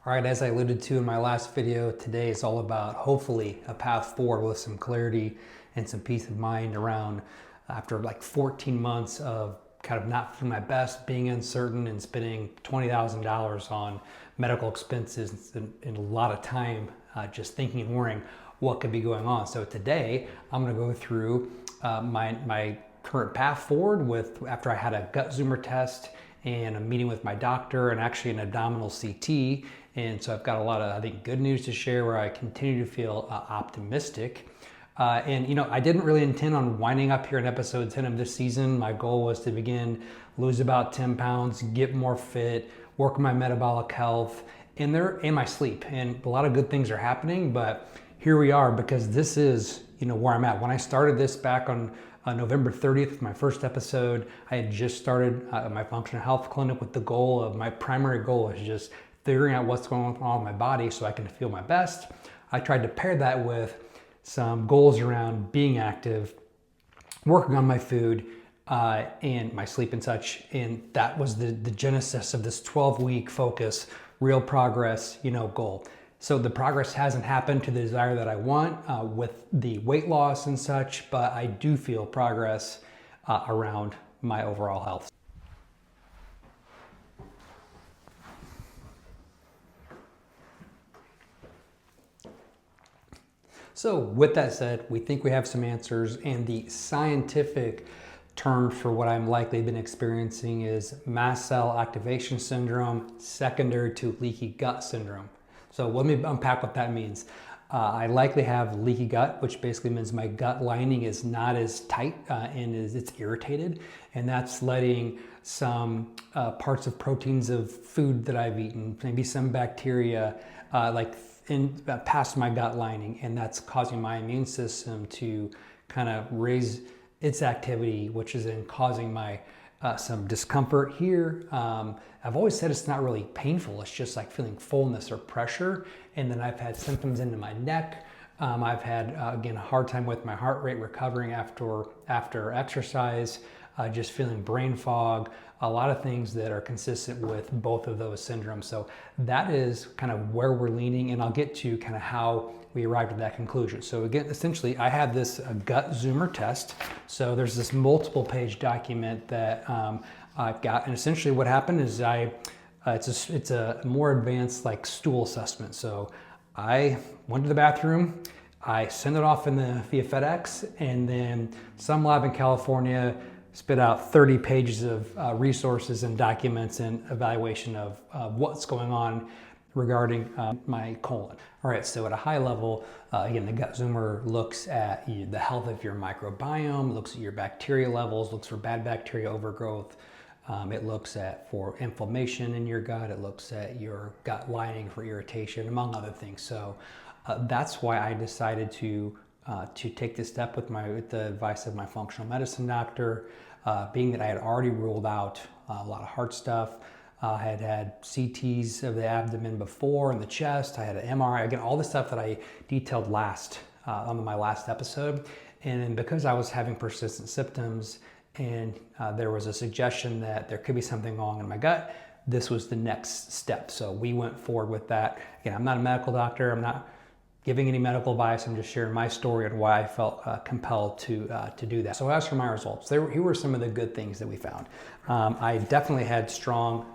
All right, as I alluded to in my last video, today is all about hopefully a path forward with some clarity and some peace of mind around after like 14 months of kind of not feeling my best, being uncertain and spending $20,000 on medical expenses and a lot of time just thinking and worrying what could be going on. So today I'm going to go through my current path forward with after I had a gut zoomer test and a meeting with my doctor and actually an abdominal CT. And so I've got a lot of, I think, good news to share where I continue to feel optimistic. And you know, I didn't really intend on winding up here in episode 10 of this season. My goal was to begin, lose about 10 pounds, get more fit, work on my metabolic health and my sleep. And a lot of good things are happening, but here we are because this is, you know, where I'm at. When I started this back on November 30th, my first episode, I had just started my functional health clinic with the goal of, my primary goal is just figuring out what's going on with my body so I can feel my best. I tried to pair that with some goals around being active, working on my food, and my sleep and such. And that was the genesis of this 12-week focus, real progress, you know, goal. So the progress hasn't happened to the desire that I want with the weight loss and such, but I do feel progress around my overall health. So with that said, we think we have some answers, and the scientific term for what I'm likely been experiencing is mast cell activation syndrome secondary to leaky gut syndrome. So let me unpack what that means. I likely have leaky gut, which basically means my gut lining is not as tight and it's irritated. And that's letting some parts of proteins of food that I've eaten, maybe some bacteria, past my gut lining. And that's causing my immune system to kind of raise its activity, which is then causing my some discomfort here. I've always said it's not really painful. It's just like feeling fullness or pressure. And then I've had symptoms into my neck. I've had, again, a hard time with my heart rate recovering after exercise, just feeling brain fog, a lot of things that are consistent with both of those syndromes. So that is kind of where we're leaning, and I'll get to kind of how we arrived at that conclusion. So again, essentially, I had this gut zoomer test. So there's this multiple page document that I've got, and essentially what happened is it's a more advanced like stool assessment. So I went to the bathroom, I sent it off via FedEx, and then some lab in California spit out 30 pages of resources and documents and evaluation of what's going on regarding my colon. All right, so at a high level, again, the gut zoomer looks at the health of your microbiome, looks at your bacteria levels, looks for bad bacteria overgrowth. It looks for inflammation in your gut. It looks at your gut lining for irritation, among other things. So that's why I decided to take this step with the advice of my functional medicine doctor, being that I had already ruled out a lot of heart stuff. I had had CTs of the abdomen before and the chest. I had an MRI, again, all the stuff that I detailed on my last episode. And then because I was having persistent symptoms and there was a suggestion that there could be something wrong in my gut, this was the next step. So we went forward with that. Again, I'm not a medical doctor. I'm not giving any medical advice. I'm just sharing my story and why I felt compelled to do that. So as for my results, here were some of the good things that we found. I definitely had strong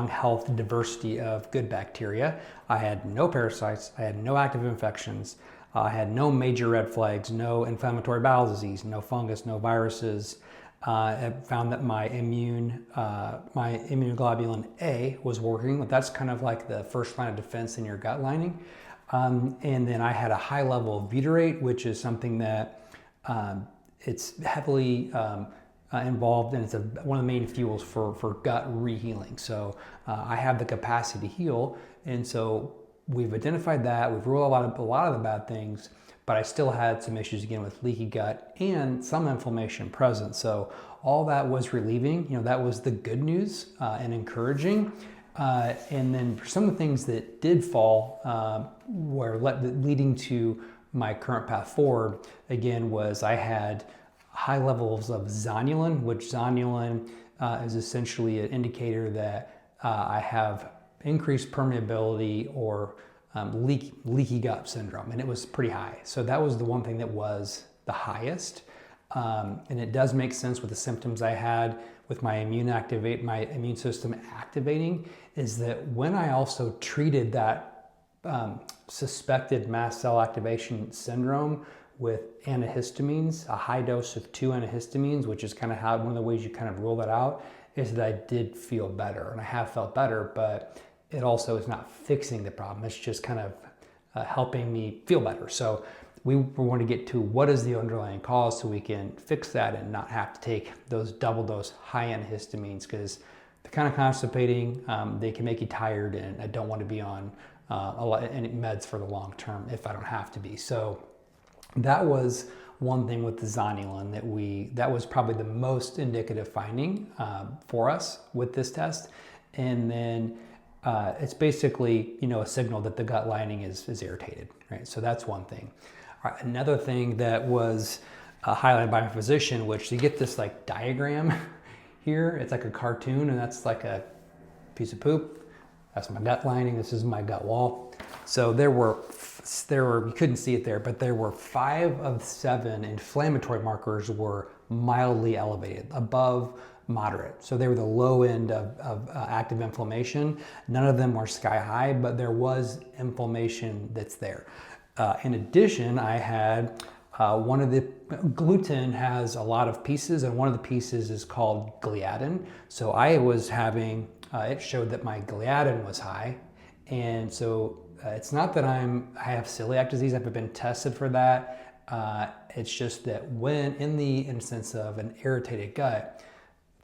health diversity of good bacteria. I had no parasites. I had no active infections. I had no major red flags, no inflammatory bowel disease, no fungus, no viruses. I found that my immunoglobulin A was working, but that's kind of like the first line of defense in your gut lining. And then I had a high level of butyrate, which is something that it's heavily involved, and it's one of the main fuels for gut rehealing. So I have the capacity to heal, and so we've identified that. We've ruled out a lot of the bad things, but I still had some issues again with leaky gut and some inflammation present. So all that was relieving. You know, that was the good news and encouraging. And then for some of the things that did fall, leading to my current path forward, again, was I had high levels of zonulin, which zonulin is essentially an indicator that I have increased permeability or leaky gut syndrome, and it was pretty high. So that was the one thing that was the highest. And it does make sense with the symptoms I had with my immune system activating, is that when I also treated that suspected mast cell activation syndrome with antihistamines, a high dose of 2 antihistamines, which is kind of how one of the ways you kind of rule that out, is that I did feel better, and I have felt better, but it also is not fixing the problem. It's just kind of helping me feel better. So we want to get to what is the underlying cause so we can fix that and not have to take those double dose high antihistamines, because they're kind of constipating. They can make you tired, and I don't want to be on any meds for the long term if I don't have to be. So that was one thing with the zonulin that was probably the most indicative finding for us with this test. And then it's basically, a signal that the gut lining is irritated, right? So that's one thing. All right, another thing that was highlighted by my physician, which you get this like diagram here. It's like a cartoon, and that's like a piece of poop. That's my gut lining. This is my gut wall. So there were, you couldn't see it there, but there were 5 of 7 inflammatory markers were mildly elevated, above moderate. So they were the low end of active inflammation. None of them were sky high, but there was inflammation that's there. In addition, I had one of the gluten has a lot of pieces, and one of the pieces is called gliadin. So I was having, it showed that my gliadin was high. And so it's not that I have celiac disease. I've been tested for that. It's just that when in the instance of an irritated gut,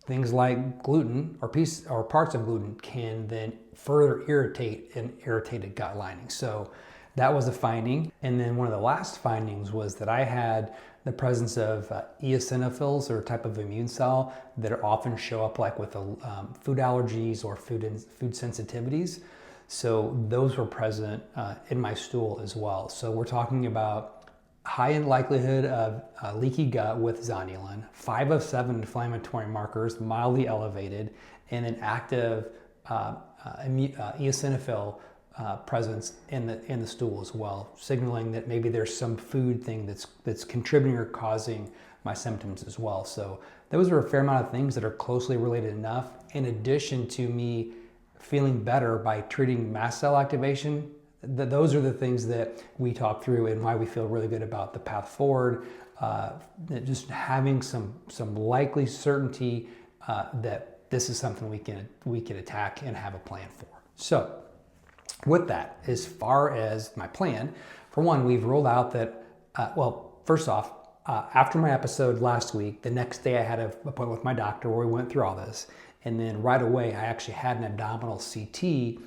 things like gluten or parts of gluten can then further irritate an irritated gut lining. So that was a finding. And then one of the last findings was that I had the presence of eosinophils, or a type of immune cell that are often show up like with food allergies or food sensitivities. So those were present in my stool as well. So we're talking about high in likelihood of leaky gut with zonulin, 5 of 7 inflammatory markers mildly elevated, and an active eosinophil presence in the stool as well, signaling that maybe there's some food thing that's contributing or causing my symptoms as well. So those are a fair amount of things that are closely related enough, in addition to me feeling better by treating mast cell activation. Those are the things that we talk through and why we feel really good about the path forward. Just having some likely certainty that this is something we can attack and have a plan for. So with that, as far as my plan, for one, we've ruled out that, first off, after my episode last week, the next day I had an appointment with my doctor where we went through all this. And then right away, I actually had an abdominal CT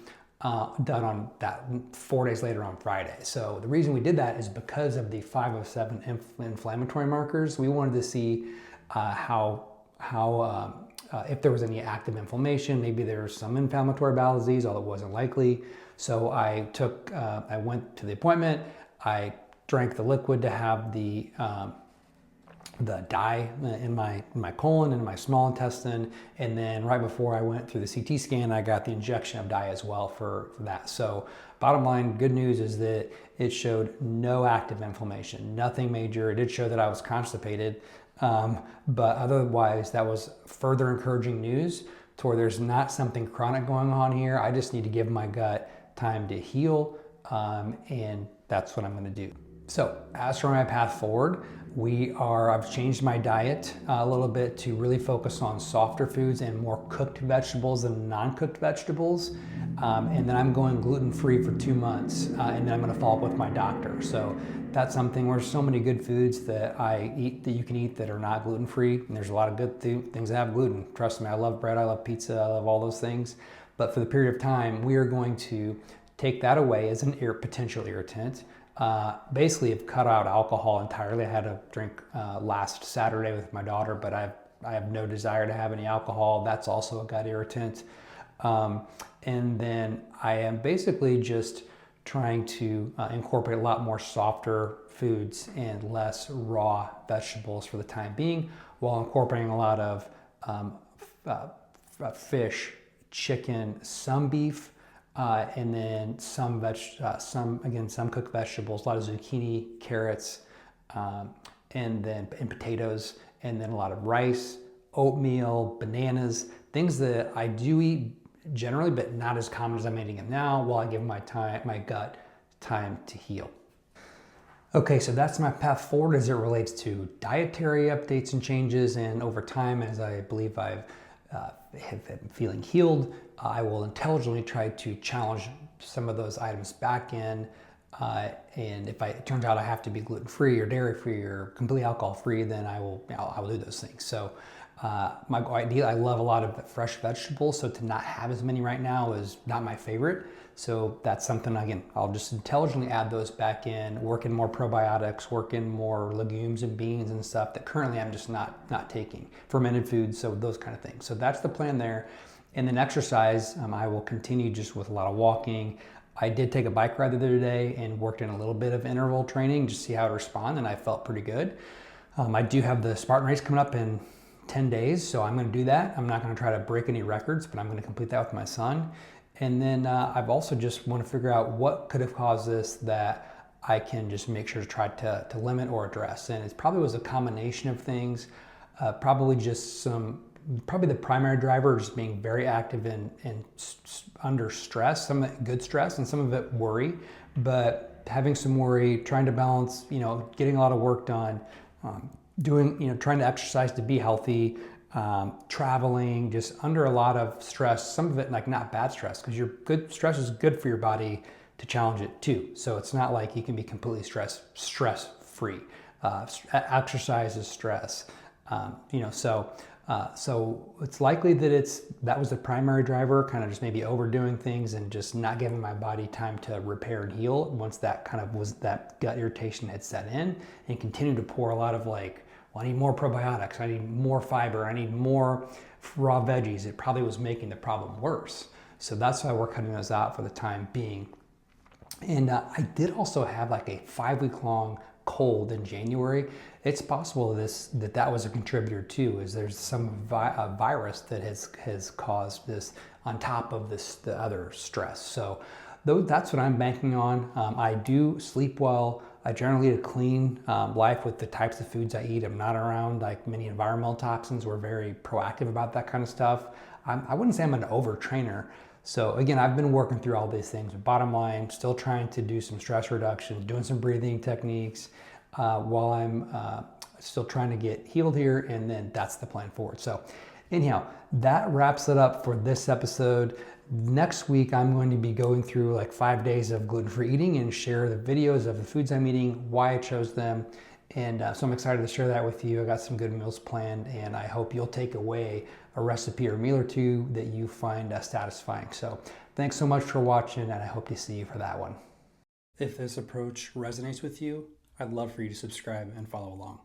done on that 4 days later on Friday. So the reason we did that is because of the 5 of 7 inflammatory markers. We wanted to see how if there was any active inflammation. Maybe there was some inflammatory bowel disease, although it wasn't likely. So I went to the appointment. I drank the liquid to have the dye in my colon and my small intestine, and then right before I went through the CT scan, I got the injection of dye as well for that. So bottom line, good news is that it showed no active inflammation, nothing major. It did show that I was constipated, but otherwise that was further encouraging news to where there's not something chronic going on here. I just need to give my gut time to heal, and that's what I'm going to do. So as for my path forward, I've changed my diet a little bit to really focus on softer foods and more cooked vegetables than non-cooked vegetables. And then I'm going gluten-free for 2 months, and then I'm going to follow up with my doctor. So that's something where so many good foods that I eat, that you can eat, that are not gluten-free. And there's a lot of good things that have gluten. Trust me, I love bread, I love pizza, I love all those things. But for the period of time, we are going to take that away as an potential irritant. Basically have cut out alcohol entirely. I had a drink last Saturday with my daughter, but I have no desire to have any alcohol. That's also a gut irritant. And then I am basically just trying to incorporate a lot more softer foods and less raw vegetables for the time being, while incorporating a lot of fish, chicken, some beef, and then some cooked vegetables, a lot of zucchini, carrots, and potatoes, and then a lot of rice, oatmeal, bananas, things that I do eat generally, but not as common as I'm eating them now, while I give my gut time to heal. Okay, so that's my path forward as it relates to dietary updates and changes, and over time, as I believe have been feeling healed, I will intelligently try to challenge some of those items back in. And if it turns out I have to be gluten-free or dairy-free or completely alcohol-free, then I will do those things. So my idea, I love a lot of fresh vegetables, so to not have as many right now is not my favorite. So that's something, again, I'll just intelligently add those back in, work in more probiotics, work in more legumes and beans and stuff that currently I'm just not taking. Fermented foods, so those kind of things. So that's the plan there. And then exercise, I will continue just with a lot of walking. I did take a bike ride the other day and worked in a little bit of interval training just to see how it respond, and I felt pretty good. I do have the Spartan race coming up in 10 days, so I'm going to do that. I'm not going to try to break any records, but I'm going to complete that with my son. And then I've also just want to figure out what could have caused this that I can just make sure to try to limit or address. And it probably was a combination of things, probably the primary driver is being very active and under stress, some of it good stress and some of it worry, but having some worry, trying to balance, getting a lot of work done, trying to exercise to be healthy, traveling, just under a lot of stress, some of it like not bad stress, because stress is good for your body to challenge it too. So it's not like you can be completely stress free. Exercise is stress, so it's likely that was the primary driver, kind of just maybe overdoing things and just not giving my body time to repair and heal once that gut irritation had set in, and continue to pour a lot of I need more probiotics, I need more fiber, I need more raw veggies. It probably was making the problem worse. So that's why we're cutting those out for the time being. And I did also have a 5-week-long cold in January. It's possible that was a contributor too, is there's some virus that has caused this on top of the other stress. So that's what I'm banking on. I do sleep well. I generally lead a clean life with the types of foods I eat. I'm not around many environmental toxins. We're very proactive about that kind of stuff. I wouldn't say I'm an overtrainer. So again, I've been working through all these things. Bottom line, still trying to do some stress reduction, doing some breathing techniques while I'm still trying to get healed here, and then that's the plan forward. So anyhow, that wraps it up for this episode. Next week, I'm going to be going through 5 days of gluten-free eating and share the videos of the foods I'm eating, why I chose them. And so I'm excited to share that with you. I got some good meals planned, and I hope you'll take away a recipe or meal or two that you find satisfying. So thanks so much for watching, and I hope to see you for that one. If this approach resonates with you, I'd love for you to subscribe and follow along.